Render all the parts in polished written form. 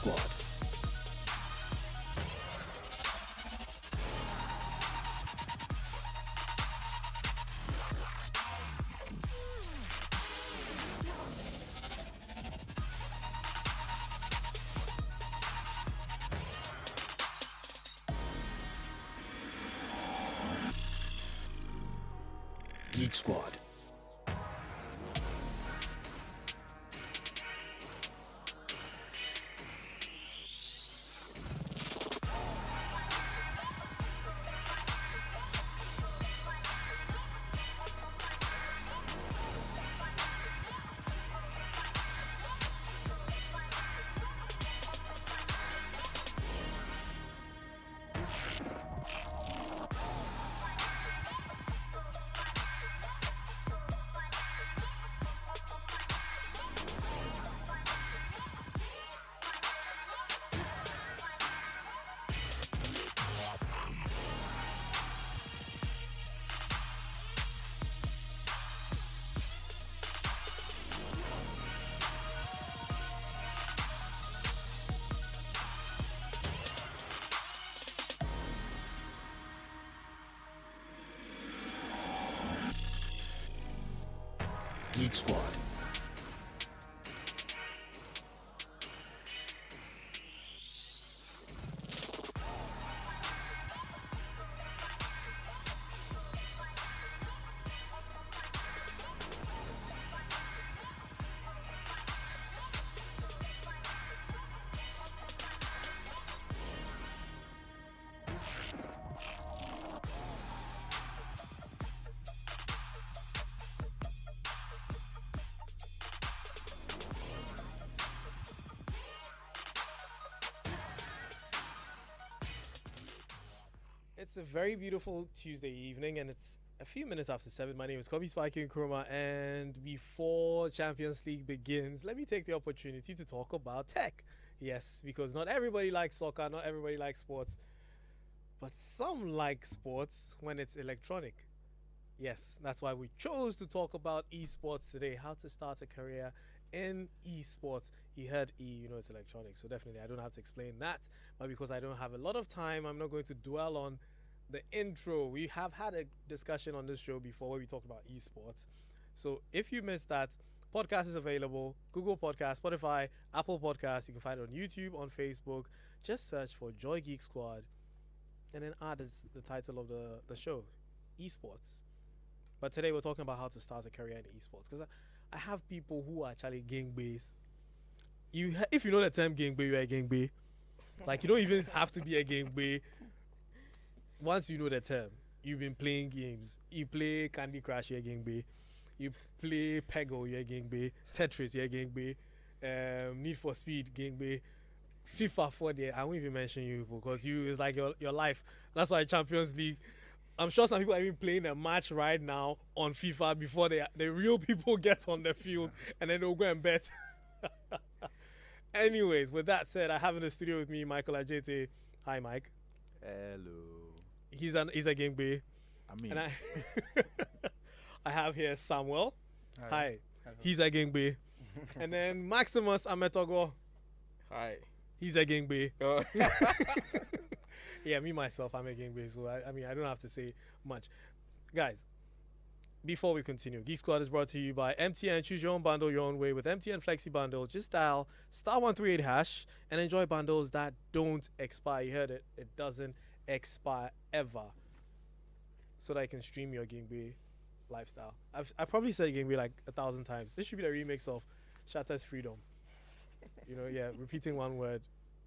Squad. Geek Squad. Geek Squad. It's a very beautiful Tuesday evening, and it's a few minutes after 7. My name is Kobby Spiky Nkrumah, and before Champions League begins, let me take the opportunity to talk about tech. Yes, because not everybody likes soccer, not everybody likes sports, but some like sports when it's electronic. Yes, that's why we chose to talk about esports today, how to start a career in esports. You heard E, you know it's electronic, so definitely I don't have to explain that. But because I don't have a lot of time, I'm not going to dwell on the intro. We have had a discussion on this show before where we talked about esports. So if you missed that, podcast is available: Google Podcast, Spotify, Apple Podcast. You can find it on YouTube, on Facebook. Just search for Joy Geek Squad, and then add as the title of the show, esports. But today we're talking about how to start a career in esports, because I have people who are actually gangbase. If you know the term gangbase, you're a gangbase. Like, you don't even have to be a gangbase. Once you know the term, you've been playing games. You play Candy Crush, you're a gangbase. You play Peggle, you're a gangbase. Tetris, you're a gangbase. Need for Speed, gangbase. FIFA 4 there, I won't even mention you because it's like your life. That's why Champions League. I'm sure some people are even playing a match right now on FIFA before the real people get on the field, and then they'll go and bet. Anyways, with that said, I have in the studio with me Michael Ajete. Hi, Mike. Hello. He's a game bay. And I have here Samuel. Hi. He's a game bay. And then Maximus Ametogo. Hi. He's a gang bay. Yeah, me myself, I'm a gang bay, so I mean I don't have to say much. Guys, before we continue, Geek Squad is brought to you by MTN. Choose your own bundle your own way with MTN Flexi Bundle. Just dial *138# and enjoy bundles that don't expire. You heard it. It doesn't expire ever. So that I can stream your gang bay lifestyle. I probably said gang bay like 1,000 times. This should be the remix of Shatter's Freedom. You know, yeah, repeating one word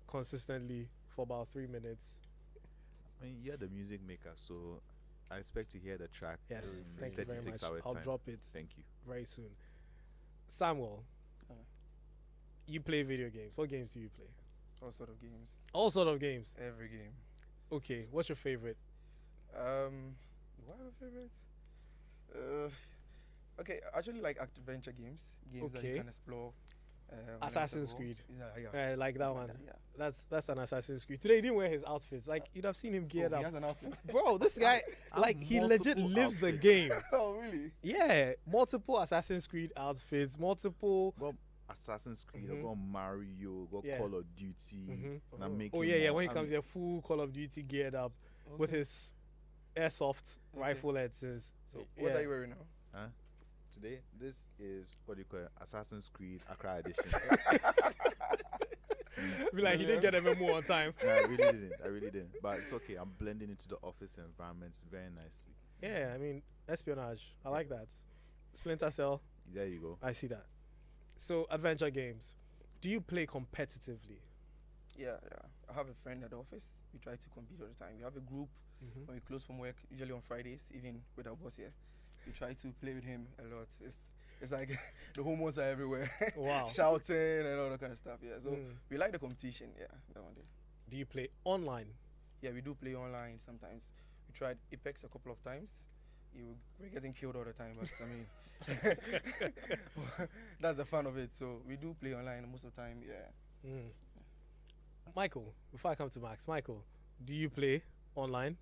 consistently for about 3 minutes. I mean, you're the music maker, so I expect to hear the track. Yes, in thank you very 36 much. hours I'll time. drop it Thank you. very soon. Samuel, you play video games. What games do you play? All sort of games. All sort of games. Every game. Okay, what's your favorite? Do I have a favorite? Okay, I actually like adventure games. Games that Okay. you can explore. Assassin's Creed. Yeah. Like that one. Yeah. That's an Assassin's Creed. Today he didn't wear his outfits. Like you'd have seen him geared He up. has an outfit. Bro, this guy like he legit multiple lives the outfits. game. Oh, really? Yeah, multiple Assassin's Creed outfits, multiple. Well, Assassin's Creed, Mhm. I got Mario, got Yeah. Call of Duty, Mhm. and I'm making Oh yeah, more. when he I'm- comes here, full Call of Duty geared up with Okay. his airsoft Okay. rifle heads. So what are you wearing now? Huh? Today, this is what do you call it? Assassin's Creed Accra Edition. Be like, he didn't get a memo on time. No, I really didn't. I really didn't. But it's okay. I'm blending into the office environment very nicely. Yeah, I mean, espionage. I like that. Splinter Cell. There you go. I see that. So, adventure games. Do you play competitively? Yeah. I have a friend at the office. We try to compete all the time. We have a group Mm-hmm. when we close from work, usually on Fridays, even with our boss here. We try to play with him a lot. It's like the hormones are everywhere. Wow. Shouting and all that kind of stuff. Yeah. So Mm. we like the competition. Yeah. That one day. Do you play online? Yeah, we do play online sometimes. We tried Apex a couple of times. We're getting killed all the time, but I mean, that's the fun of it. So we do play online most of the time. Yeah. Mm. Michael, before I come to Max, Michael, do you play online?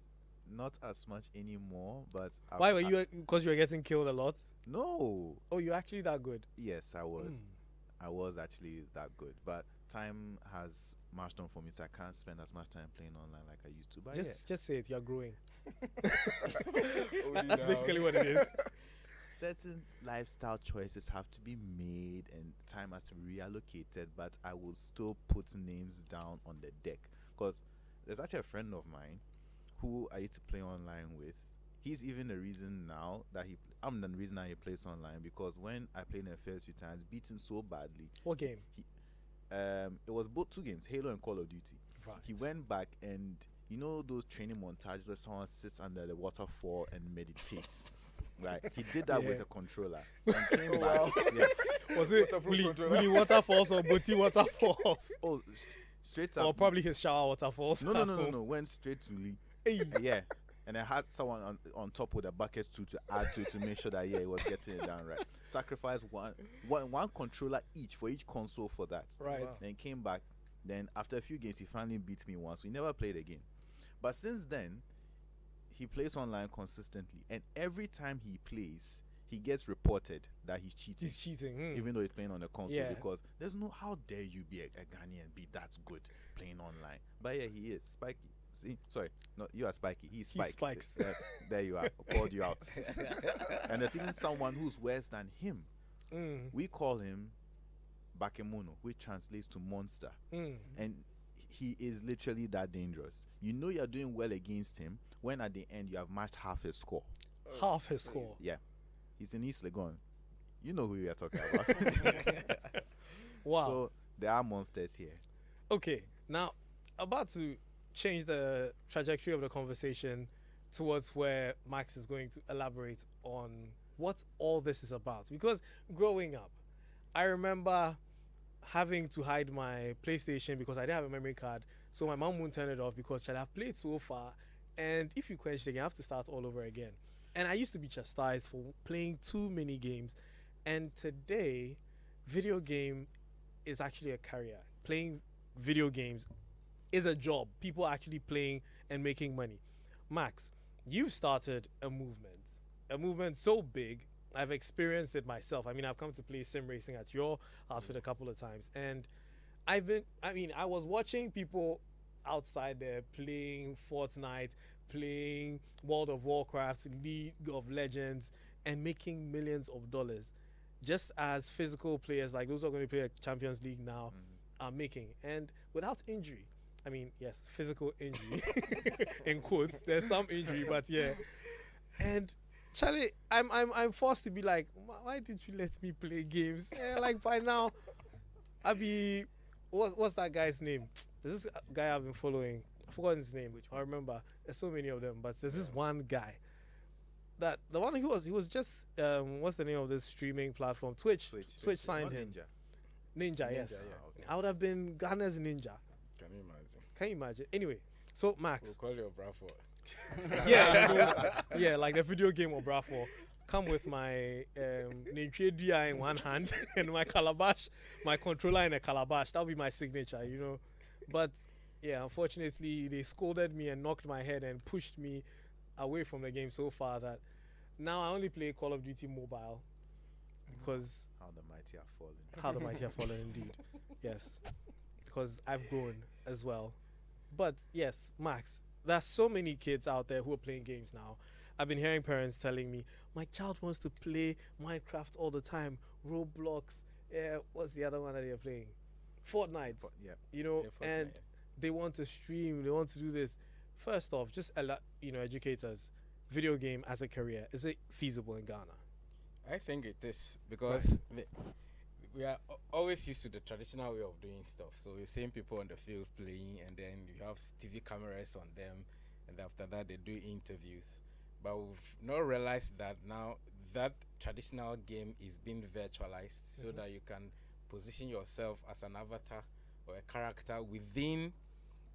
Not as much anymore, but Why were you? Because you were getting killed a lot. No. Oh, you're actually that good. Yes, I was. Mm. I was actually that good, but time has marched on for me, so I can't spend as much time playing online like I used to. But Just say it. You're growing. Only That's now. basically what it is. certain lifestyle choices have to be made and time has to be reallocated, but I will still put names down on the deck because there's actually a friend of mine who I used to play online with. He's even the reason now that I'm the reason that he plays online, because when I played him the first few times, beat him so badly. What game? It was both two games, Halo and Call of Duty. Right. He went back and you know those training montages where someone sits under the waterfall and meditates. Right, he did that with Yeah. a controller and came Oh, back. wow. Yeah. Was it Waterproof Willy, controller. Willy Waterfalls or Booty Waterfalls? Oh, straight up. Or probably his shower waterfalls. No, at home. Went straight to Lee. Hey. Yeah, and I had someone on top with a bucket too to add to it to make sure that he was getting it down right. Sacrifice one controller each for each console for that. Right. Wow. Then came back. Then after a few games, he finally beat me once. We never played again. But since then, he plays online consistently, and every time he plays, he gets reported that he's cheating. He's cheating. Mm. Even though he's playing on a console, Yeah. because there's no how dare you be a Ghanaian and be that good playing online. But yeah, he is Spiky. See, sorry, no, you are Spiky. He's He's Spike. Spikes. There you are. I called you out. And there's even someone who's worse than him. Mm. We call him Bakemono, which translates to monster. Mm. And he is literally that dangerous. You know you're doing well against him when at the end you have matched half his score. Half his score. Yeah. He's in East Legon. You know who we are talking about. Wow. So there are monsters here. Okay, now about to change the trajectory of the conversation towards where Max is going to elaborate on what all this is about. Because growing up, I remember having to hide my PlayStation because I didn't have a memory card. So my mom wouldn't turn it off because she'd have played so far. And if you quench it again, you have to start all over again. And I used to be chastised for playing too many games. And today, video game is actually a career. Playing video games is a job. People are actually playing and making money. Max, you've started a movement so big. I've experienced it myself. I mean, I've come to play sim racing at your outfit a couple of times, and I was watching people outside there playing Fortnite, playing World of Warcraft, League of Legends, and making millions of dollars, just as physical players like those who are going to play a Champions League now are making, and without injury. I mean, yes, physical injury in quotes. There's some injury, but yeah. And Charlie, I'm forced to be like, why did you let me play games? Like by now, what's that guy's name? There's this guy I've been following. I forgot his name. I remember. There's so many of them, but there's this one guy. That the one he was just what's the name of this streaming platform? Twitch signed Not him. Ninja. Ninja, yes. yeah. I would have been Ghana's ninja. Can you imagine? Can you imagine? Anyway, so We'll Max, call you a Bradford. yeah, you know, yeah, like the video game of Brafo. Come with my Ninja in one hand and my calabash, my controller in a calabash. That'll be my signature, you know. But yeah, unfortunately, they scolded me and knocked my head and pushed me away from the game so far that now I only play Call of Duty Mobile. because How the mighty have fallen. how the mighty have fallen indeed. Yes, because I've grown as well. But yes, Max, there's so many kids out there who are playing games now. I've been hearing parents telling me, my child wants to play Minecraft all the time, Roblox, what's the other one that they're playing? Fortnite. Yeah. You know, Yeah, Fortnite, and yeah. they want to stream, they want to do this. First off, just educate us. Video game as a career, is it feasible in Ghana? I think it is because we are always used to the traditional way of doing stuff. So we're seeing people on the field playing, and then you have TV cameras on them, and after that they do interviews. But we've not realized that now that traditional game is being virtualized, so that you can position yourself as an avatar or a character within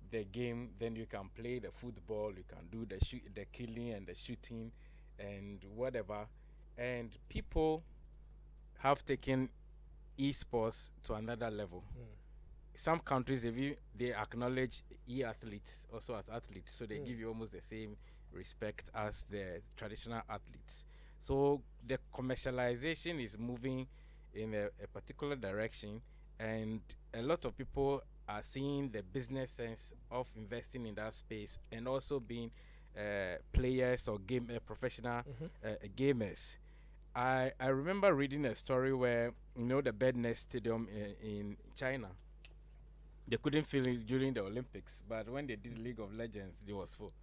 the game. Then you can play the football, you can do the killing and the shooting and whatever. And people have taken esports to another level. Some countries, they acknowledge e-athletes also as athletes, so they give you almost the same respect as the traditional athletes. So the commercialization is moving in a particular direction, and a lot of people are seeing the business sense of investing in that space and also being players or professional gamers. I remember reading a story where, the Bird Nest Stadium in China, they couldn't fill it during the Olympics, but when they did League of Legends, it was full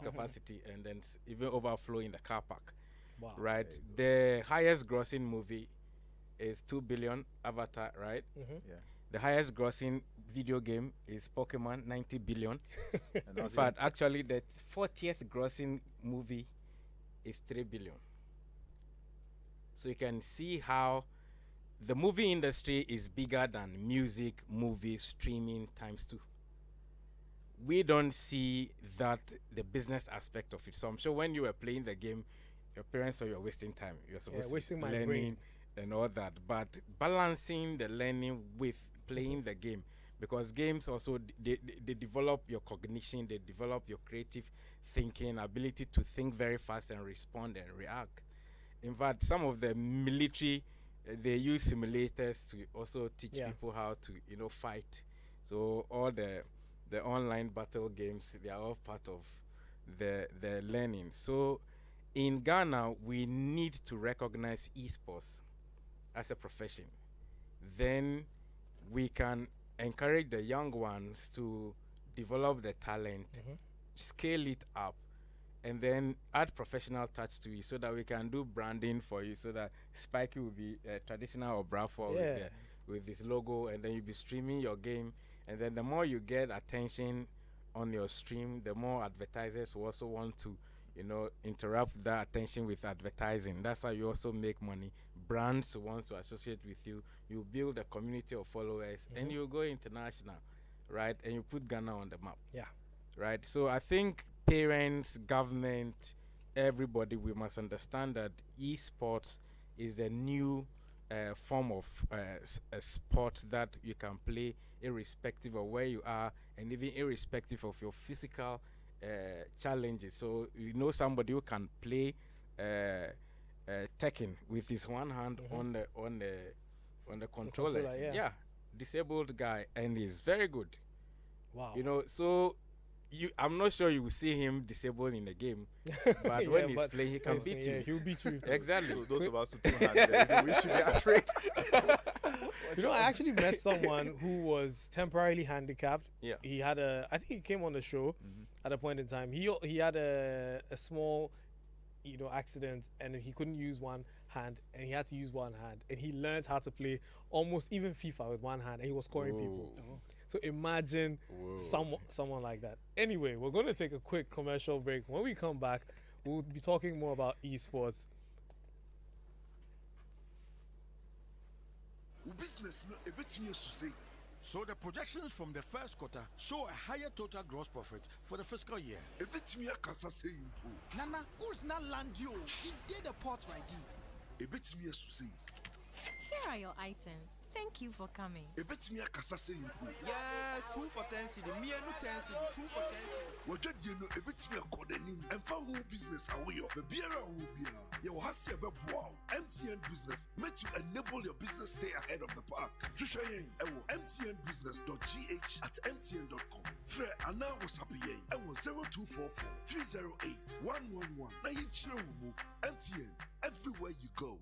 capacity, and then even overflow in the car park. Wow. Right? The highest grossing movie is 2 billion, Avatar, right? Yeah. The highest grossing video game is Pokemon, 90 billion. And In also- fact, actually, the 40th grossing movie is 3 billion. So you can see how the movie industry is bigger than music, movies, streaming times 2. We don't see that, the business aspect of it. So I'm sure when you were playing the game, your parents saw you're wasting time. You're supposed wasting to my be learning brain. and all that. But balancing the learning with playing the game, because games also they develop your cognition, they develop your creative thinking, ability to think very fast and respond and react. In fact, some of the military, they use simulators to also teach people how to fight. So all the online battle games, they are all part of the learning. So in Ghana, we need to recognize esports as a profession. Then we can encourage the young ones to develop the talent, scale it up, and then add professional touch to it, so that we can do branding for you, so that Spiky will be traditional or Bradford with this logo, and then you'll be streaming your game. And then the more you get attention on your stream, the more advertisers will also want to interrupt that attention with advertising. That's how you also make money. Brands want to associate with you. You build a community of followers, and you go international, right? And you put Ghana on the map. Yeah. Right. So I think parents, government, everybody, we must understand that esports is the new form of a sport that you can play irrespective of where you are, and even irrespective of your physical challenges. So somebody who can play Tekken with his one hand on the controller. Yeah. Disabled guy, and he's very good. Wow. So I'm not sure you will see him disabled in the game, but when he's playing, he can beat you. He'll beat you. Exactly. So those of us with 2 hands, we should be afraid. I actually met someone who was temporarily handicapped. Yeah. He had I think he came on the show at a point in time. He had a small, accident, and he couldn't use one hand, and he had to use one hand, and he learned how to play almost even FIFA with one hand, and he was scoring people. So imagine someone like that. Anyway, we're going to take a quick commercial break. When we come back, we'll be talking more about esports. Business no a bit to say. So the projections from the first quarter show a higher total gross profit for the fiscal year. A bit me kasa say Nana, goods not land you. He did the port right. a bit me to say. Here are your items. Thank you for coming. Ebetimi akasa say you. Yes, 2 for 10 cedi. Me no 10 cedi. 2 for 10 cedi. Wajadi no ebetimi akodanim. Emfa ho business away. Be biara wo bia. Ye wo hase be boa. MTN Business made to enable your business stay ahead of the pack. Hwehwɛ yɛn ɛwɔ mtnbusiness.gh at mtn.com. Frɛ ana WhatsApp yɛn ɛwɔ 0244 308 111. Na yɛkyerɛ wo mu. MTN, everywhere you go.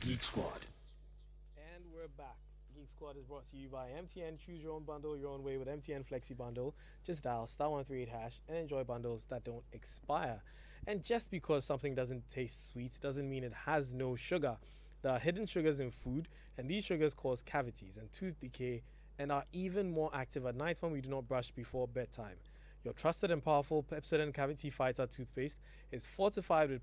Geek Squad. And we're back. Geek Squad is brought to you by MTN. Choose your own bundle your own way with MTN Flexi Bundle. Just dial *138# and enjoy bundles that don't expire. And just because something doesn't taste sweet doesn't mean it has no sugar. There are hidden sugars in food, and these sugars cause cavities and tooth decay and are even more active at night when we do not brush before bedtime. Your trusted and powerful Pepsodent Cavity Fighter toothpaste is fortified with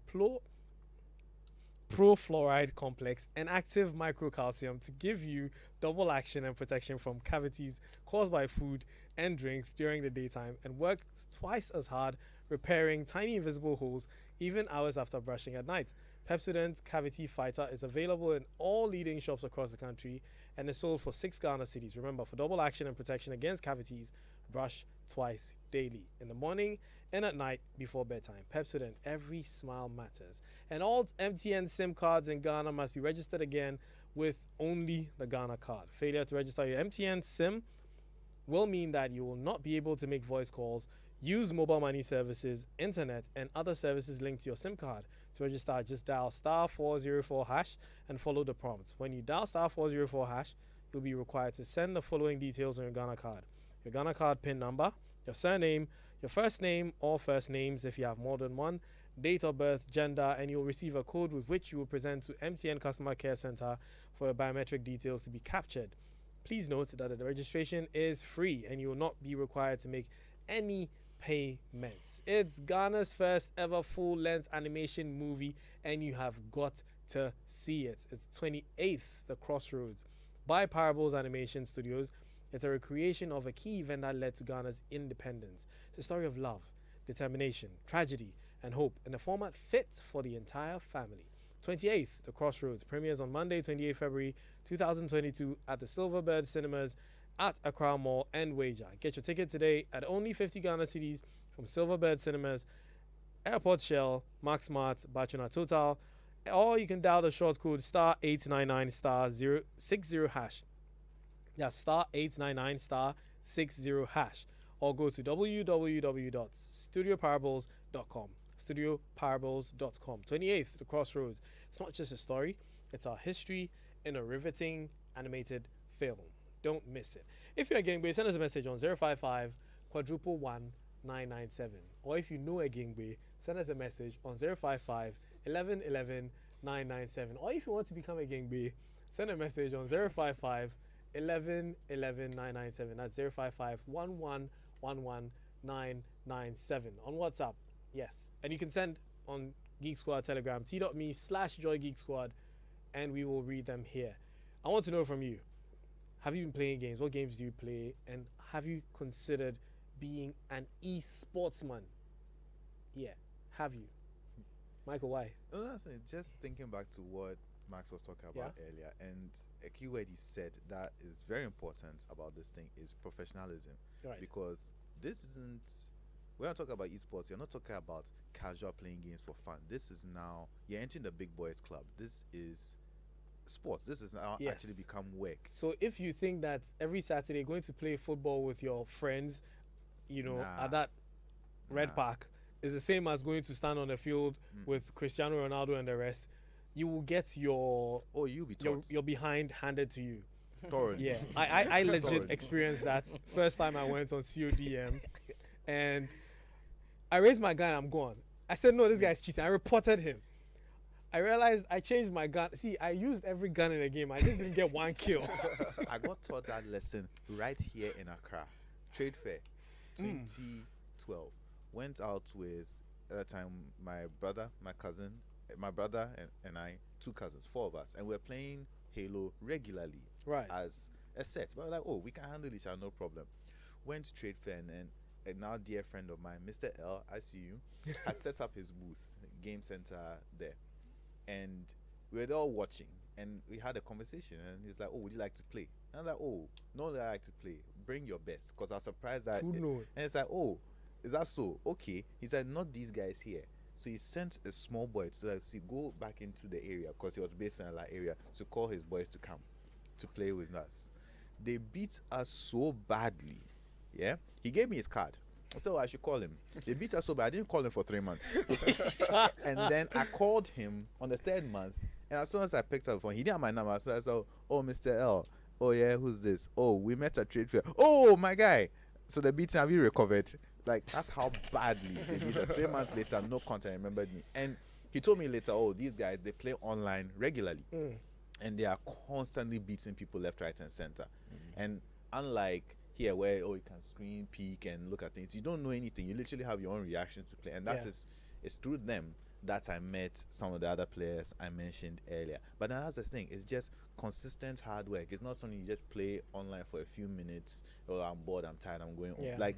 pro-fluoride complex and active microcalcium to give you double action and protection from cavities caused by food and drinks during the daytime, and works twice as hard repairing tiny invisible holes even hours after brushing at night. Pepsodent Cavity Fighter is available in all leading shops across the country and is sold for 6 Ghana cedis. Remember, for double action and protection against cavities, brush twice daily, in the morning and at night before bedtime. Pepsodent, every smile matters. And all MTN SIM cards in Ghana must be registered again with only the Ghana card. Failure to register your MTN SIM will mean that you will not be able to make voice calls, use mobile money services, internet, and other services linked to your SIM card. To register, just dial *404# and follow the prompts. When you dial *404#, you'll be required to send the following details on your Ghana card: your Ghana card PIN number, your surname, your first name or first names if you have more than one, date of birth, gender, and you'll receive a code with which you will present to MTN Customer Care Center for your biometric details to be captured. Please note that the registration is free and you will not be required to make any payments. It's Ghana's first ever full-length animation movie and you have got to see it. It's 28th, The Crossroads, by Parables Animation Studios. It's a recreation of a key event that led to Ghana's independence. It's a story of love, determination, tragedy, and hope in a format fit for the entire family. 28th, The Crossroads premieres on Monday, 28 February 2022 at the Silverbird Cinemas at Accra Mall and Wager. Get your ticket today at only 50 Ghana cedis from Silverbird Cinemas, Airport Shell, Max Mart, Bachuna Total, or you can dial the short code *899 *060#. That's *899 *60#, or go to www.studioparables.com. Studioparables.com. 28th, The Crossroads. It's not just a story, it's our history in a riveting animated film. Don't miss it. If you're a Gangway, send us a message on 055 111 997. Or if you know a Gangway, send us a message on 055 1111 997. Or if you want to become a Gangway, send a message on 055 1111 997. That's 055 1111 997 on WhatsApp. Yes. And you can send on Geek Squad Telegram, t.me/joygeeksquad, and we will read them here. I want to know from you, have you been playing games? What games do you play? And have you considered being an e-sportsman? Yeah, have you? Michael, why? No, that's it. Just thinking back to what Max was talking about earlier, and a keyword he said that is very important about this thing is professionalism. Right. Because this isn't, we're not talking about esports, you're not talking about casual playing games for fun. This is now, you're entering the big boys club. This is sports. This is now actually become work. So if you think that every Saturday going to play football with your friends, you know, at that red park is the same as going to stand on the field with Cristiano Ronaldo and the rest, you will get your your behind handed to you. Thoroughly. Yeah, I legit experienced that first time I went on CODM, and I raised my gun. I'm gone. I said, no, this guy's cheating. I reported him. I realized I changed my gun. See, I used every gun in the game. I just didn't get one kill. I got taught that lesson right here in Accra. Trade Fair 2012. Went out with at that time, my brother, my cousin, my brother and I, 2 cousins, 4 of us, and we're playing Halo regularly Right. as a set. But we're like, oh, we can handle each other, no problem. Went to trade fair, and a now dear friend of mine, Mr. L, I see you, has set up his booth, game center there, and we were all watching, and we had a conversation, and he's like, oh, would you like to play? And I was like, oh, no, I like to play. Bring your best, because I was surprised that. And it's like, oh, is that so? Okay. He said, not these guys here. So he sent a small boy to go back into the area, because he was based in that area, to call his boys to come to play with us. They beat us so badly. Yeah, he gave me his card. I said, oh, I should call him. They beat us so bad. I didn't call him for 3 months. And then I called him on the 3rd month, and as soon as I picked up the phone, he didn't have my number. So I said, oh, Mr. L. Oh, yeah, who's this? Oh, we met at trade fair. Oh, my guy. So the beating, have you recovered? Like, that's how badly they beat us. 3 months later, no contact remembered me. And he told me later, oh, these guys, they play online regularly. And they are constantly beating people left, right, and center. And unlike here, where you can screen, peek, and look at things, you don't know anything. You literally have your own reaction to play, and that is it's through them that I met some of the other players I mentioned earlier. But then that's the thing, it's just consistent hard work. It's not something you just play online for a few minutes. Oh, I'm bored, I'm tired, I'm going home. Like,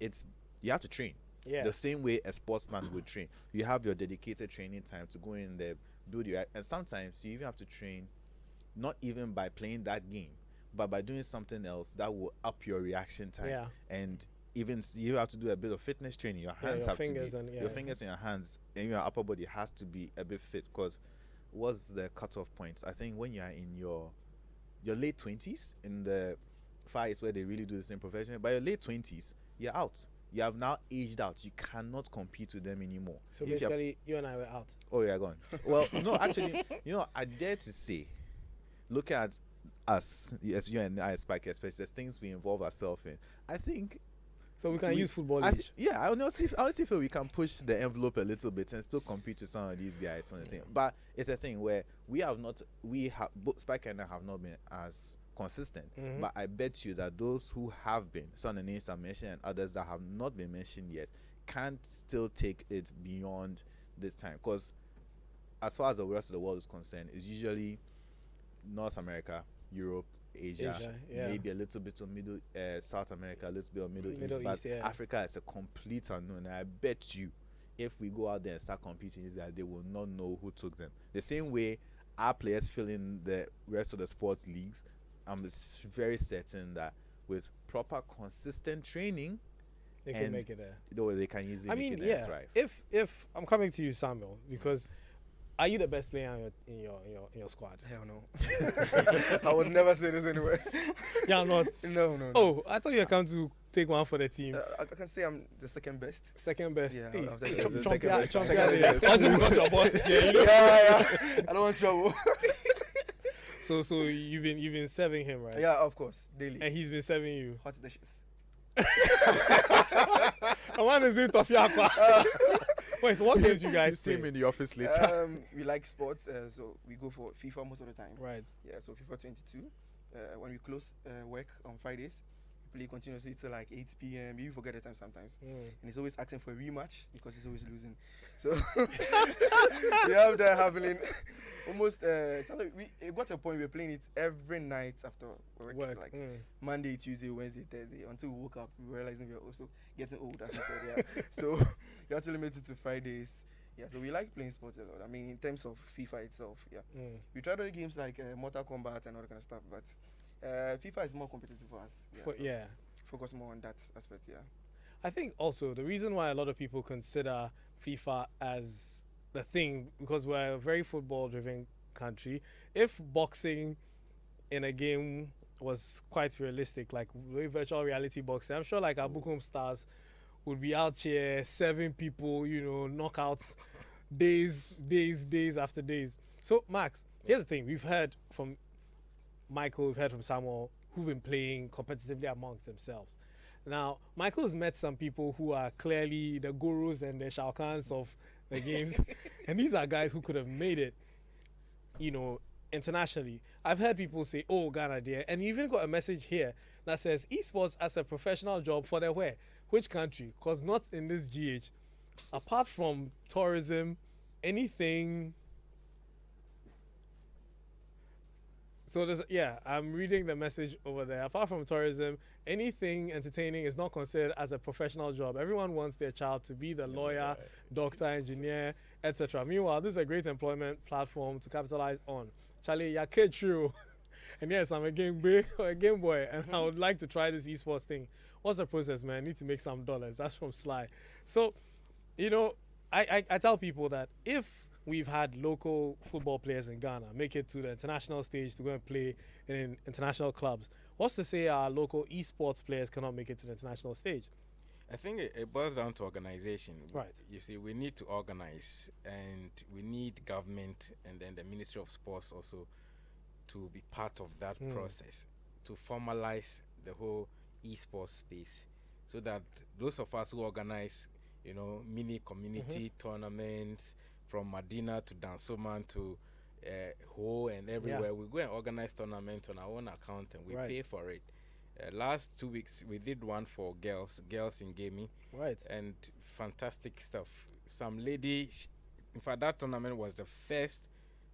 it's you have to train. The same way a sportsman would train. You have your dedicated training time to go in there, build your, and sometimes you even have to train, not even by playing that game, but by doing something else that will up your reaction time. And even you have to do a bit of fitness training. Your hands your have fingers to be, and your fingers and your hands and your upper body has to be a bit fit, because what's the cutoff point? I think when you are in your late 20s, in the Far East where they really do the same profession, by your late 20s, you're out. You have now aged out. You cannot compete with them anymore. So basically, you and I were out. Oh, yeah, gone. Well, no, actually, I dare to say, look at us, yes, you and I, Spike, especially, there's things we involve ourselves in. I think. So we can use football. I honestly feel we can push the envelope a little bit and still compete with some of these guys on the thing. But it's a thing where both Spike and I have not been as consistent. But I bet you that those who have been, some of the names I mentioned and others that have not been mentioned yet, can't still take it beyond this time. Because as far as the rest of the world is concerned, it's usually North America, Europe, Asia, maybe a little bit of South America, a little bit of Middle East, but Africa is a complete unknown. And I bet you, if we go out there and start competing, these guys, they will not know who took them. The same way our players fill in the rest of the sports leagues, I'm very certain that with proper, consistent training, they can make it there. They can easily make it there and thrive. If I'm coming to you, Samuel, because are you the best player in your squad? Hell no. I would never say this anyway. Yeah, I'm not. No. Oh, I thought you were coming to take one for the team. I can say I'm the second best. Second best. Yeah, hey, I'll take it. champion. That's because your boss is here. Yeah. I don't want trouble. So you've been serving him, right? Yeah, of course, daily. And he's been serving you. Hot dishes. I want to say tough yakwa. Wait, so what games you guys see him play? in the office later? We like sports, so we go for FIFA most of the time. Right. Yeah, so FIFA 22. When we close work on Fridays, we play continuously till like 8 p.m. You forget the time sometimes. And he's always asking for a rematch because he's always losing. So we have that happening almost. We got to a point we were playing it every night after work. Like Monday, Tuesday, Wednesday, Thursday, until we woke up. We were realizing we were also getting old, as I said. Yeah. So you have to limit it to Fridays. Yeah, so we like playing sports a lot. I mean, in terms of FIFA itself, yeah. We tried other games like Mortal Kombat and all that kind of stuff, but FIFA is more competitive for us. Yeah, focus more on that aspect, yeah. I think also the reason why a lot of people consider FIFA as the thing, because we're a very football-driven country. If boxing in a game was quite realistic, like virtual reality boxing, I'm sure like our Bukum stars would be out here serving people, knockouts days after days. So, Max, here's the thing. We've heard from Michael, we've heard from Samuel, who've been playing competitively amongst themselves. Now, Michael's met some people who are clearly the gurus and the Shao Kahns of the games. And these are guys who could have made it, internationally. I've heard people say, oh, Ghana, dear. And you even got a message here that says esports as a professional job for the where? Which country? Because not in this GH. apart from tourism, anything. So I'm reading the message over there. Apart from tourism, anything entertaining is not considered as a professional job. Everyone wants their child to be the lawyer, doctor, engineer, etc. Meanwhile, this is a great employment platform to capitalize on. Charlie, you're true. And yes, I'm a game boy, and I would like to try this esports thing. What's the process, man? I need to make some dollars. That's from Sly. So, I tell people that if we've had local football players in Ghana make it to the international stage to go and play in international clubs, what's to say our local esports players cannot make it to the international stage? I think it boils down to organization. Right. You see, we need to organize, and we need government and then the Ministry of Sports also to be part of that process, to formalize the whole esports space, so that those of us who organize, mini community tournaments from Medina to Dansoman to Ho and everywhere, we go and organize tournaments on our own account, and we pay for it. Last 2 weeks, we did one for girls in gaming. Right. And fantastic stuff. Some lady, in fact, that tournament was the first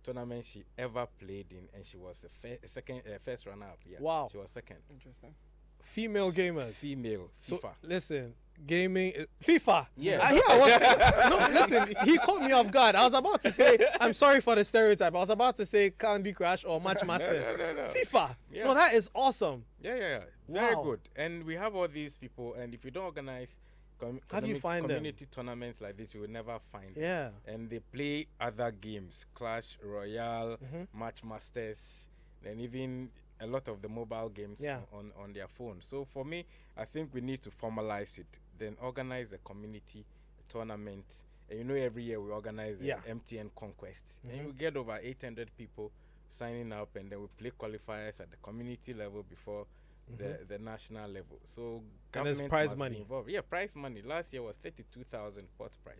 tournament she ever played in, and she was the first runner-up. Yeah. Wow. She was second. Interesting. Female gamers. Female. So FIFA. listen, gaming FIFA. Yeah. Listen, he caught me off guard. I was about to say, I'm sorry for the stereotype. I was about to say Candy Crush or Match Masters. No. FIFA. Yeah. No, that is awesome. Yeah. Very good. And we have all these people, and if you don't organize how do you find community tournaments like this, you will never find them. Yeah. And they play other games, Clash Royale, Match Masters, and even a lot of the mobile games on their phone. So for me, I think we need to formalize it, then organize a community tournament. And every year we organize the MTN Conquest. And we get over 800 people signing up, and then we play qualifiers at the community level before the national level. So and there's government prize must money. be involved. Yeah, prize money. Last year was 32,000 fourth prize.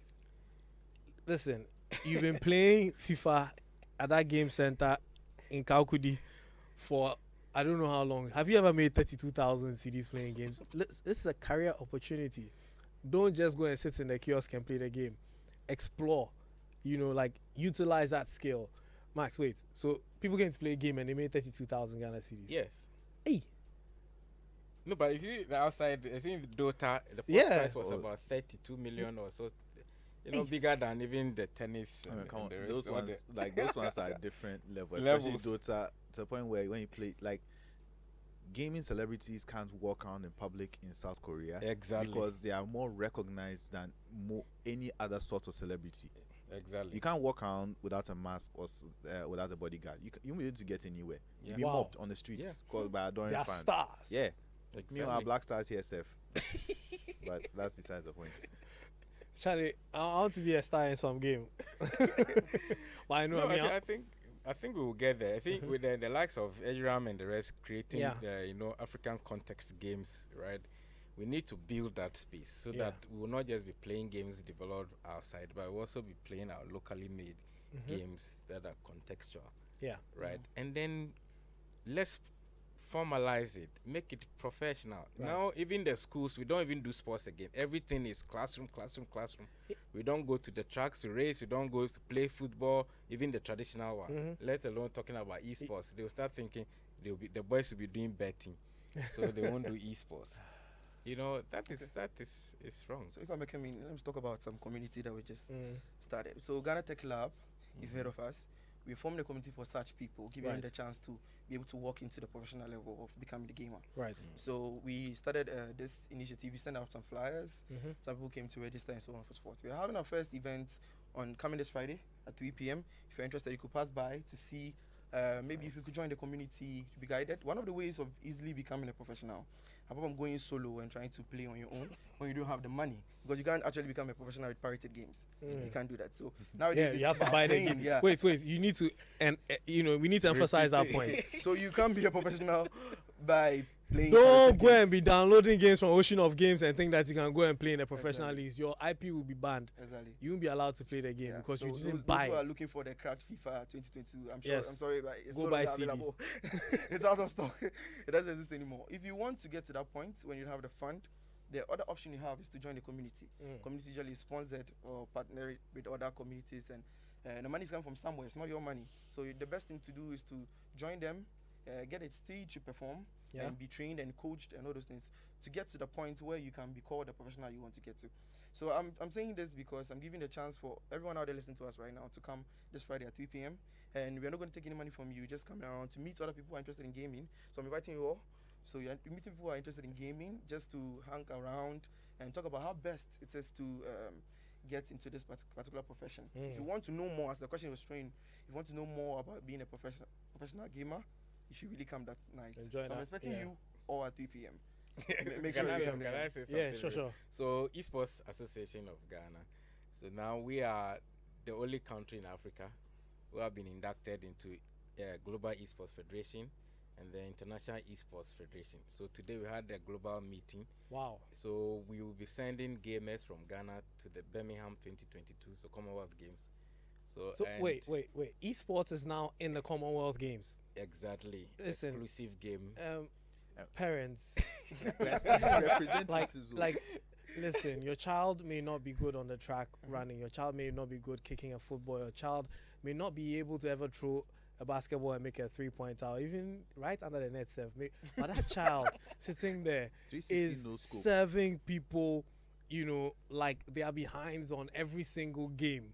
Listen, you've been playing FIFA at that game center in Kaukudi for I don't know how long. Have you ever made 32,000 CDs playing games? This is a career opportunity. Don't just go and sit in the kiosk and play the game. Explore. Utilize that skill. Max, wait. So people came to play a game and they made 32,000 Ghana CDs. Yes. Hey. No, but if you the outside, I think the Dota, the price was about 32 million or so. Bigger than even the tennis. And the those rest ones, those ones are different levels. Especially Dota, to the point where when you play, gaming celebrities can't walk around in public in South Korea. Exactly. Because they are more recognized than any other sort of celebrity. Exactly. You can't walk around without a mask or without a bodyguard. You won't be able to get anywhere. You'll be mobbed on the streets caused by adoring They are fans. stars. Yeah. Exactly. Meanwhile, Black Stars here, Seth. But that's besides the point. Charlie, I want to be a star in some game. Well, I know. I think we will get there. I think with the likes of Egram and the rest creating the African context games, right? We need to build that space so that we will not just be playing games developed outside, but we'll also be playing our locally made games that are contextual. Yeah. Right. And then let's formalize it, make it professional. Right. Now, even the schools, we don't even do sports again. Everything is classroom. We don't go to the tracks to race. We don't go to play football, even the traditional one. Let alone talking about esports. They'll start thinking the boys will be doing betting, so they won't do esports. That is wrong. So if I let me talk about some community that we just started. So Ghana Tech Lab, you've heard of us. We formed a community for such people, giving them the chance to be able to walk into the professional level of becoming the gamer. Right. So we started this initiative. We sent out some flyers. Some people came to register and so on for sport. We're having our first event coming this Friday at 3 p.m. If you're interested, you could pass by to see. Maybe if you could join the community to be guided. One of the ways of easily becoming a professional, apart from going solo and trying to play on your own when you don't have the money, because you can't actually become a professional with pirated games. You can't do that. So nowadays, you have to buy the game. Yeah. Wait, you need to, and we need to emphasize that point. So you can't be a professional by playing. Don't go and be downloading games from Ocean of Games and think that you can go and play in a professional league. Your IP will be banned. Exactly. You won't be allowed to play the game because So you didn't those buy who are it. looking for the cracked FIFA 2022, I'm Yes. sorry, but it's Go not buy longer CD. available. It's out of stock. It doesn't exist anymore. If you want to get to that point when you have the fund, the other option you have is to join the community. Community usually is sponsored or partnered with other communities, and the money is coming from somewhere. It's not your money. So the best thing to do is to join them, get a stage to perform, and be trained and coached and all those things to get to the point where you can be called the professional you want to get to. So I'm saying this because I'm giving the chance for everyone out there listening to us right now to come this Friday at 3 p.m. And we're not going to take any money from you. Just come around to meet other people who are interested in gaming. So I'm inviting you all. So you're meeting people who are interested in gaming just to hang around and talk about how best it is to get into this particular profession. If you want to know more, as the question was trained, if you want to know more about being a professional gamer, you should really come that night. Enjoy so I'm expecting you all at 3 p.m. Make Can sure I- you come can there. I say Yeah, something sure, real? sure. So Esports Association of Ghana. So now we are the only country in Africa who have been inducted into Global Esports Federation and the International Esports Federation. So today we had a global meeting. Wow. So we will be sending gamers from Ghana to the Birmingham 2022, so Commonwealth Games. So and wait. Esports is now in the Commonwealth Games. Exactly. Listen, Exclusive game. Parents, Representatives. listen, your child may not be good on the track running. Your child may not be good kicking a football. Your child may not be able to ever throw a basketball and make a 3-pointer, or even right under the net serve. But that child sitting there 360 is no scope. serving people, like they are behinds on every single game.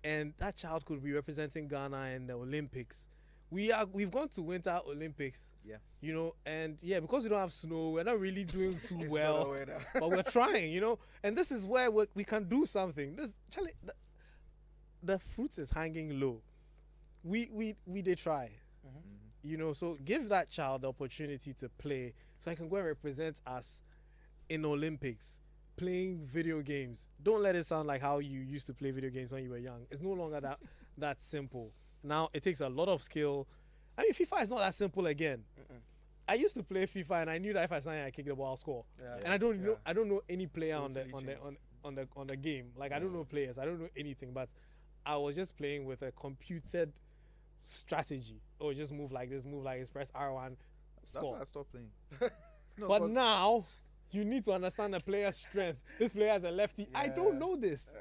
And that child could be representing Ghana in the Olympics. We've gone to Winter Olympics. Yeah. And because we don't have snow, we're not really doing too It's well. not the weather. But we're trying, And this is where we can do something. Charlie, the fruit is hanging low. We did try. So give that child the opportunity to play so I can go and represent us in Olympics playing video games. Don't let it sound like how you used to play video games when you were young. It's no longer that simple. Now it takes a lot of skill. I mean, FIFA is not that simple again. I used to play FIFA and I knew that if I stand I kick the ball, I'll score. Yeah. And I don't know any player Totally on the game. Like I don't know players. I don't know anything. But I was just playing with a computed strategy. Oh, just move like this, press R1, That's score. why I stopped playing. But now you need to understand the player's strength. This player is a lefty. I don't know this.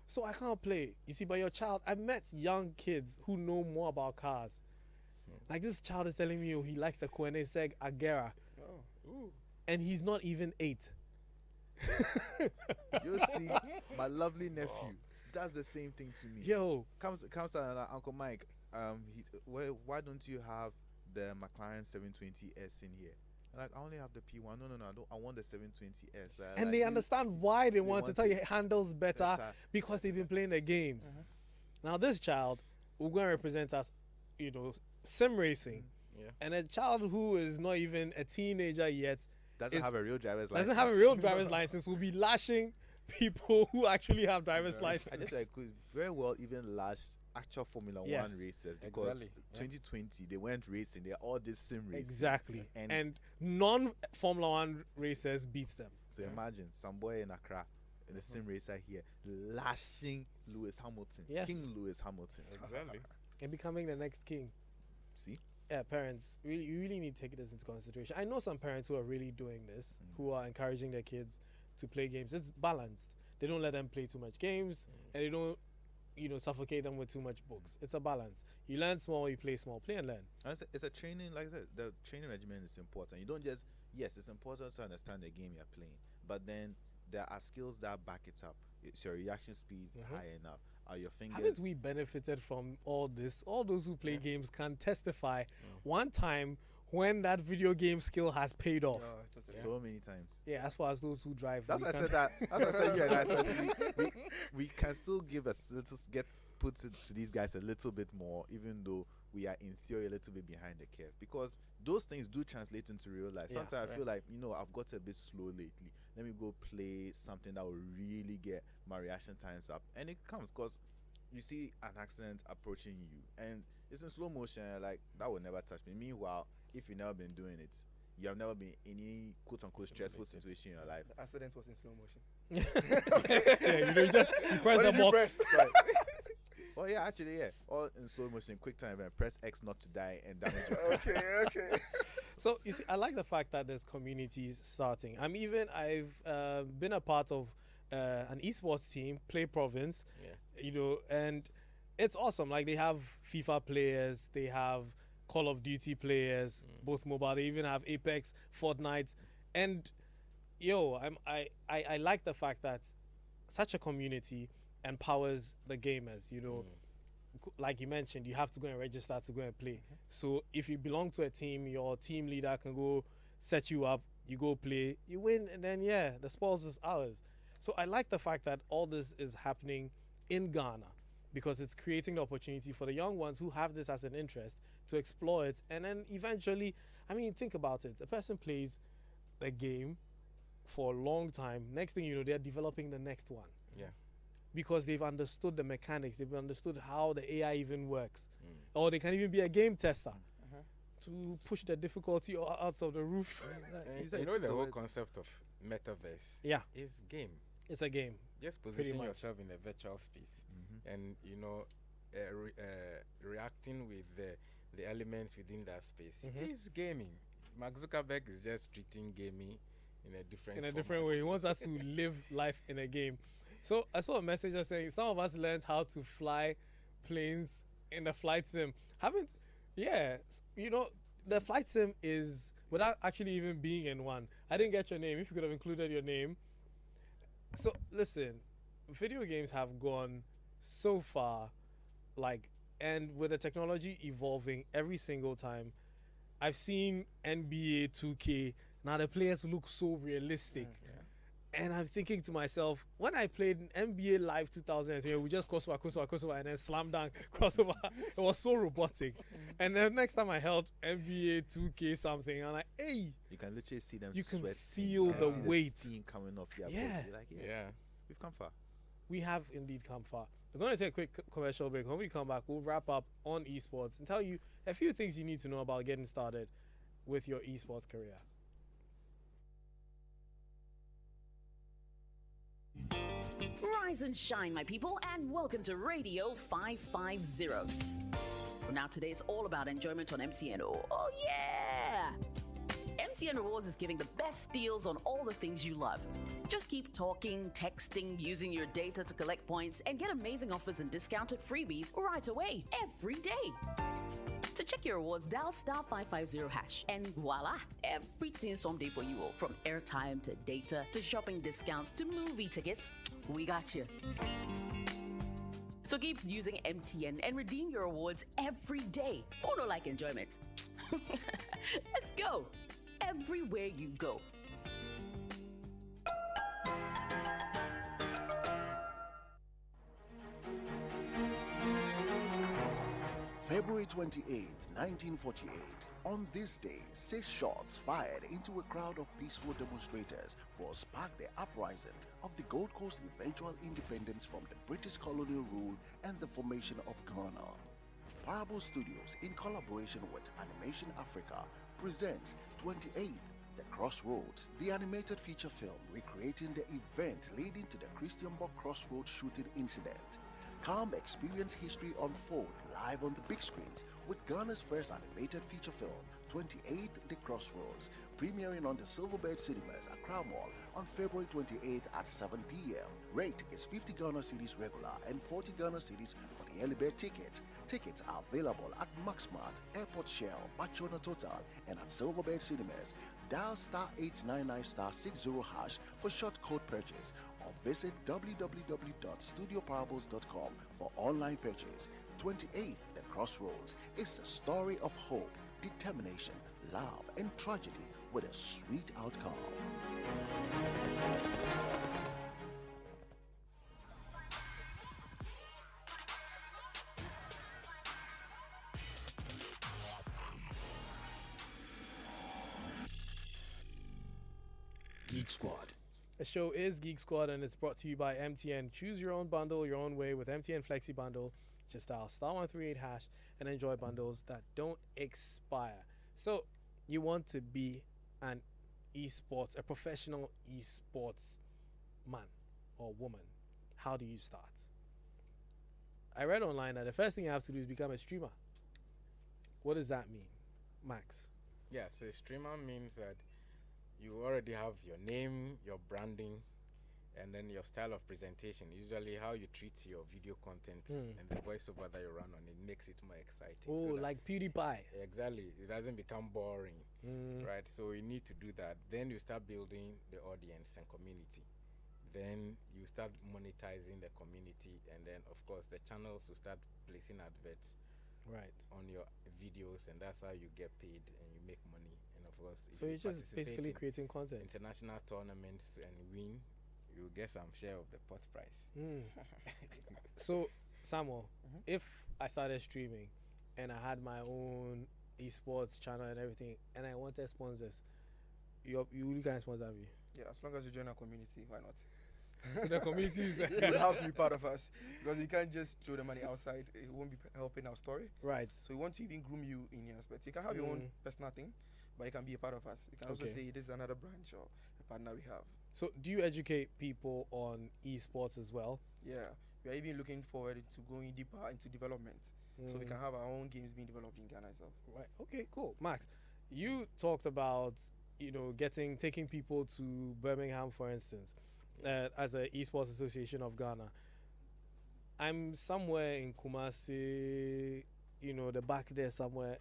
So I can't play. You see, but your child, I met young kids who know more about cars. Like this child is telling me he likes the Koenigsegg Agera. And he's not even 8. You see, my lovely nephew does the same thing to me. Yo. Comes Uncle Mike. Why don't you have the McLaren 720S in here? Like, I only have the P1. No, I want the 720S. And they understand why they want to tell you it handles better because they've been playing the games. Now this child will go and represent us, sim racing. And a child who is not even a teenager yet doesn't have a real driver's license. Doesn't have a real driver's license will be lashing people who actually have driver's license. I just could very well even lash actual Formula 1 racers because 2020 they weren't racing, they're all just sim racing. Exactly. And non-Formula 1 racers beat them. So imagine some boy in Accra and a sim racer here lashing Lewis Hamilton. Yes. King Lewis Hamilton. Exactly. And becoming the next king. See? Yeah, parents, you really need to take this into consideration. I know some parents who are really doing this, who are encouraging their kids to play games. It's balanced. They don't let them play too much games, and they don't, suffocate them with too much books. It's a balance. You learn small, you play small. Play and learn. And it's a training, like I said, the training regimen is important. You don't just, yes, it's important to understand the game you're playing, but then there are skills that back it up. Is your reaction speed high enough? Are your fingers... Haven't we benefited from all this? All those who play games can testify one time when that video game skill has paid off. So many times. Yeah, as far as those who drive. That's why I said that. That's why I said you and I we can still give a little, put it to these guys a little bit more, even though we are in theory a little bit behind the curve, because those things do translate into real life. Sometimes I feel like, I've got a bit slow lately. Let me go play something that will really get my reaction times up. And it comes because you see an accident approaching you and it's in slow motion, like that will never touch me. Meanwhile, if you've never been doing it, you have never been in any quote-unquote stressful situation in your life. The accident was in slow motion. Yeah, you press the box. Oh yeah, actually, yeah. All in slow motion, quick time event. Press X not to die and damage your car. Okay. So you see, I like the fact that there's communities starting. I've been a part of an esports team, Play Province. Yeah. And it's awesome. Like they have FIFA players, they have Call of Duty players, both mobile. They even have Apex, Fortnite, and I like the fact that such a community empowers the gamers. Like you mentioned, you have to go and register to go and play. So if you belong to a team, your team leader can go set you up, you go play, you win, and then the spoils is ours. So I like the fact that all this is happening in Ghana because it's creating the opportunity for the young ones who have this as an interest to explore it. And then eventually, think about it. A person plays the game for a long time. Next thing you know, they're developing the next one. Yeah. Because they've understood the mechanics, they've understood how the AI even works. Or they can even be a game tester to push the difficulty out of the roof. You know the whole concept of metaverse? Yeah. Is game. It's a game. Just position yourself in a virtual space and, reacting with the elements within that space. It's gaming. Mark Zuckerberg is just treating gaming in a different way. He wants us to live life in a game. So I saw a message saying some of us learned how to fly planes in the flight sim. The flight sim is without actually even being in one. I didn't get your name. If you could have included your name. So listen, video games have gone so far, and with the technology evolving every single time, I've seen NBA 2K. Now the players look so realistic. And I'm thinking to myself, when I played NBA Live 2003, we just crossover, and then slam dunk, crossover. It was so robotic. And then next time I held NBA 2K something, I'm like, hey. You can literally see them You can sweating. feel You can the see weight. steam coming off their body. You're like, Yeah. we've come far. We have indeed come far. We're going to take a quick commercial break. When we come back, we'll wrap up on esports and tell you a few things you need to know about getting started with your esports career. Rise and shine, my people, and welcome to Radio 550. Now, today it's all about enjoyment on MTN. Oh, yeah! MTN Rewards is giving the best deals on all the things you love. Just keep talking, texting, using your data to collect points, and get amazing offers and discounted freebies right away, every day. To check your rewards, dial *550# and voila, everything's someday for you all. From airtime to data to shopping discounts to movie tickets, we got you. So keep using MTN and redeem your rewards every day. Oh, no, like enjoyment. Let's go. Everywhere you go. February 28, 1948. On this day, 6 shots fired into a crowd of peaceful demonstrators will spark the uprising of the Gold Coast eventual independence from the British colonial rule and the formation of Ghana. Parable Studios, in collaboration with Animation Africa, presents 28th The Crossroads, the animated feature film recreating the event leading to the Christianborg Crossroads shooting incident. Come experience history unfold live on the big screens with Ghana's first animated feature film, 28th The Crossroads, premiering on the Silverbird Cinemas, Accra Mall on February 28th at 7 p.m. Rate is 50 Ghana cedis regular and 40 Ghana cedis for the early bird ticket. Tickets are available at Maxmart, Airport Shell, Bachona Total, and at Silverbird Cinemas. Dial *899*60# for short code purchase, or visit www.studioparables.com for online purchase. 28th The Crossroads is a story of hope, determination, love, and tragedy with a sweet outcome. Geek Squad. The show is Geek Squad and it's brought to you by MTN. Choose your own bundle your own way with MTN Flexi Bundle. Just dial *138# and enjoy bundles that don't expire. So, you want to be an esports, a professional esports man or woman. How do you start? I read online that the first thing you have to do is become a streamer. What does that mean, Max? Yeah, so a streamer means that you already have your name, your branding, and then your style of presentation. Usually, how you treat your video content and the voiceover that you run on it makes it more exciting. Oh, so that- like PewDiePie. exactly, it doesn't become boring, right? So you need to do that. Then you start building the audience and community. Then you start monetizing the community, and then of course the channels will start placing adverts Right. on your videos, and that's how you get paid and you make money. And of course, if So you you're just participate basically in creating content. international tournaments and win, you get some share of the pot prize. So, Samuel, if I started streaming and I had my own esports channel and everything, and I wanted sponsors, you can sponsor me. Yeah, as long as you join our community, why not? So the communities, You have to be part of us because you can't just throw the money outside. It won't be helping our story. right? So we want to even groom you in your aspect. You can have your own personal thing, but you can be a part of us. You can also Okay. say this is another branch or a partner we have. So, do you educate people on esports as well? Yeah, we are even looking forward to going deeper into development, so we can have our own games being developed in Ghana itself. Right. Okay. Cool. Max, you talked about taking people to Birmingham, for instance, as a esports association of Ghana. I'm somewhere in Kumasi, the back there somewhere.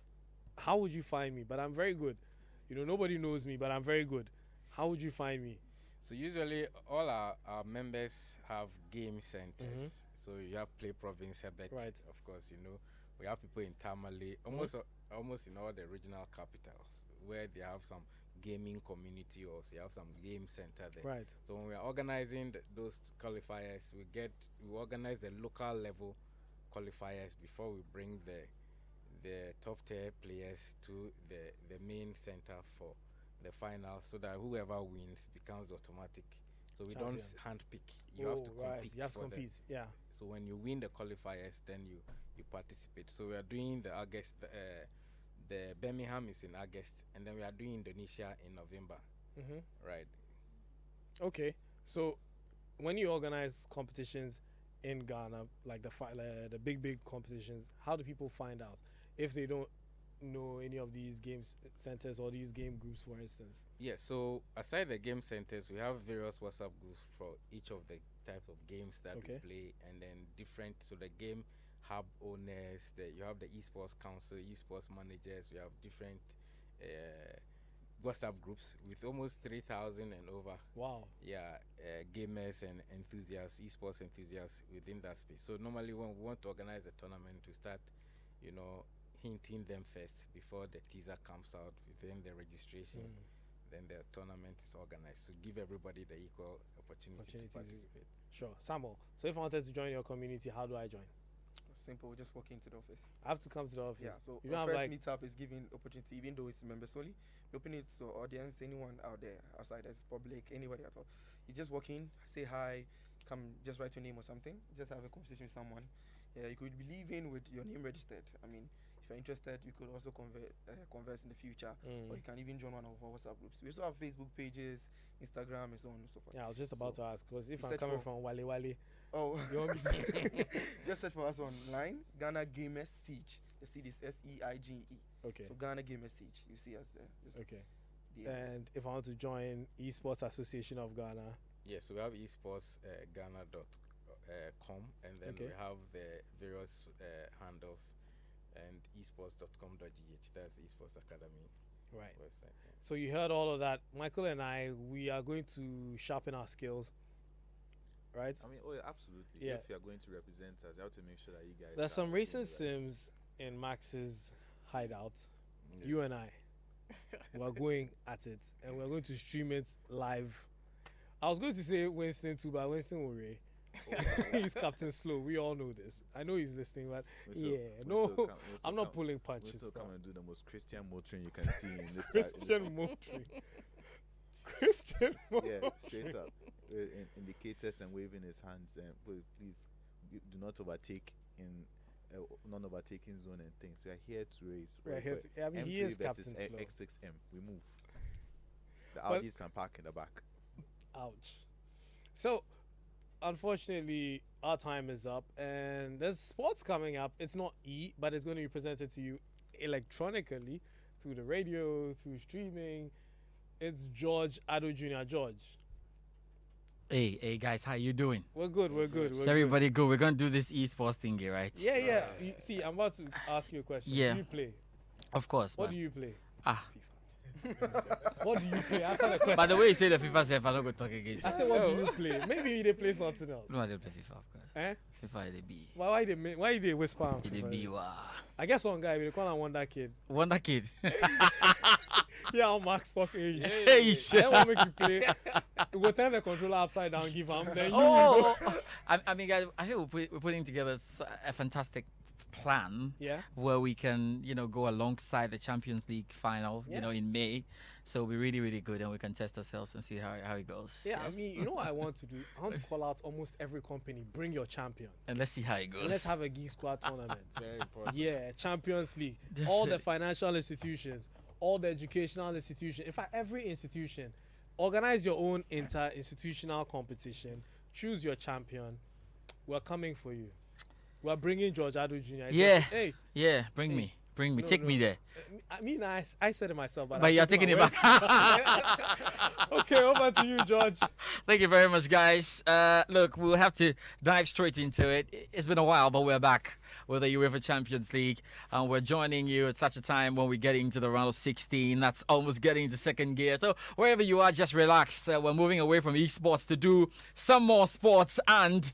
How would you find me? But I'm very good. Nobody knows me, but I'm very good. How would you find me? So usually all our members have game centers. So you have Play Province, Herbert, Right. of course, we have people in Tamale, almost in all the regional capitals where they have some gaming community or they have some game center there. Right. So when we are organizing those qualifiers, we organize the local level qualifiers before we bring the top tier players to the main center for the final, so that whoever wins becomes automatic. So we Champion. don't handpick. You have to compete. Right. You have to for them. compete. Yeah. So when you win the qualifiers, then you participate. So we are doing the August. The Birmingham is in August, and then we are doing Indonesia in November. Right. Okay. So, when you organize competitions in Ghana, like the big competitions, how do people find out if they don't know any of these game centers or these game groups, for instance? Yeah, so aside the game centers, we have various WhatsApp groups for each of the types of games that Okay. we play, and then different. So the game hub owners, you have the esports council, esports managers. We have different WhatsApp groups with almost 3,000 and over. Wow. Yeah, gamers and enthusiasts, esports enthusiasts within that space. So normally when we want to organize a tournament, we start, hinting them first before the teaser comes out within the registration. Then the tournament is organized to give everybody the equal opportunity to participate. Sure. Samuel, so if I wanted to join your community, how do I join? Simple, just walk into the office. I have to come to the office. Yeah, so you our don't have first like meetup is giving opportunity, even though it's members only. We open it to audience, anyone out there, outside as public, anybody at all. You just walk in, say hi, come, just write your name or something, just have a conversation with someone. Yeah, you could be leaving with your name registered. I mean, if you're interested, you could also converse in the future, or you can even join one of our WhatsApp groups. We also have Facebook pages, Instagram, and so on and so forth. Yeah, I was just about to ask, because if you I'm search coming for- from Wale, Oh, you want me to just search for us online, Ghana Gamers Siege. The seed is SEIGE. Okay. So Ghana Gamers Siege. You see us there. Just Okay. DM us. And if I want to join Esports Association of Ghana, Yeah, so we have esportsghana.com, and then Okay. we have the various handles and esports.com.gh. That's the Esports Academy right. website. Yeah. So you heard all of that. Michael and I, we are going to sharpen our skills, right? I mean, oh yeah, absolutely. Yeah. If you're going to represent us, you have to make sure that you guys. There's are some doing racing the right sims in Max's hideout. Yeah. You and I, we're going at it, and we're going to stream it live. I was going to say Winston too, but Winston will Ray. He's Captain Slow. We all know this. I know he's listening, but We'll I'm not pulling punches. We'll still bro. come and do the most Christian motoring you can see in this type. Christian motoring. Christian motoring. Yeah, straight up. Indicators and waving his hands. And please do not overtake in non-overtaking zone and things. We are here to race. We are here to- I mean, he M3 is Captain versus Slow. X6M. We move. The But- Audis can park in the back. Ouch. So, unfortunately, our time is up, and there's sports coming up. It's not but it's going to be presented to you electronically through the radio, through streaming. It's George Ado Jr. George. Hey guys, how you doing? We're good. Is everybody good? We're gonna do this esports thingy, right? Yeah. You, see, I'm about to ask you a question. Yeah. Do you play? Of course. What man. do you play? Ah. What do you play? Answer the question. By the way, you say the FIFA stuff, I'm not gonna talk against you. I said, what do you play? Maybe they play something else. No, I don't play FIFA, of course. Eh? FIFA, they be. Why they whisper? on They FIFA? be wow. I guess one guy, they call him Wonder Kid. Wonder Kid. Yeah, I'm Max talk. Hey, Hey, I don't want to make you play. We will turn the controller upside down, give him. Then you Oh, I mean, guys, I think we're putting together a fantastic plan Yeah. where we can, go alongside the Champions League final, Yeah. in May. So it'll be really, really good, and we can test ourselves and see how it goes. Yeah, I mean, you know what I want to do? I want to call out almost every company, bring your champion. And let's see how it goes. And let's have a Geek Squad tournament. Very important. Yeah, Champions League. All the Definitely. financial institutions, all the educational institutions. In fact, every institution. Organize your own inter-institutional competition. Choose your champion. We're coming for you. We're bringing George Ado Jr. Yeah. Hey, Yeah, bring me. No, Take me no. there. I mean, I said it myself, but But you're taking it back. Okay, over to you, George. Thank you very much, guys. Look, we'll have to dive straight into it. It's been a while, but we're back with the UEFA Champions League. And we're joining you at such a time when we get into the round of 16. That's almost getting into second gear. So wherever you are, just relax. We're moving away from esports to do some more sports. And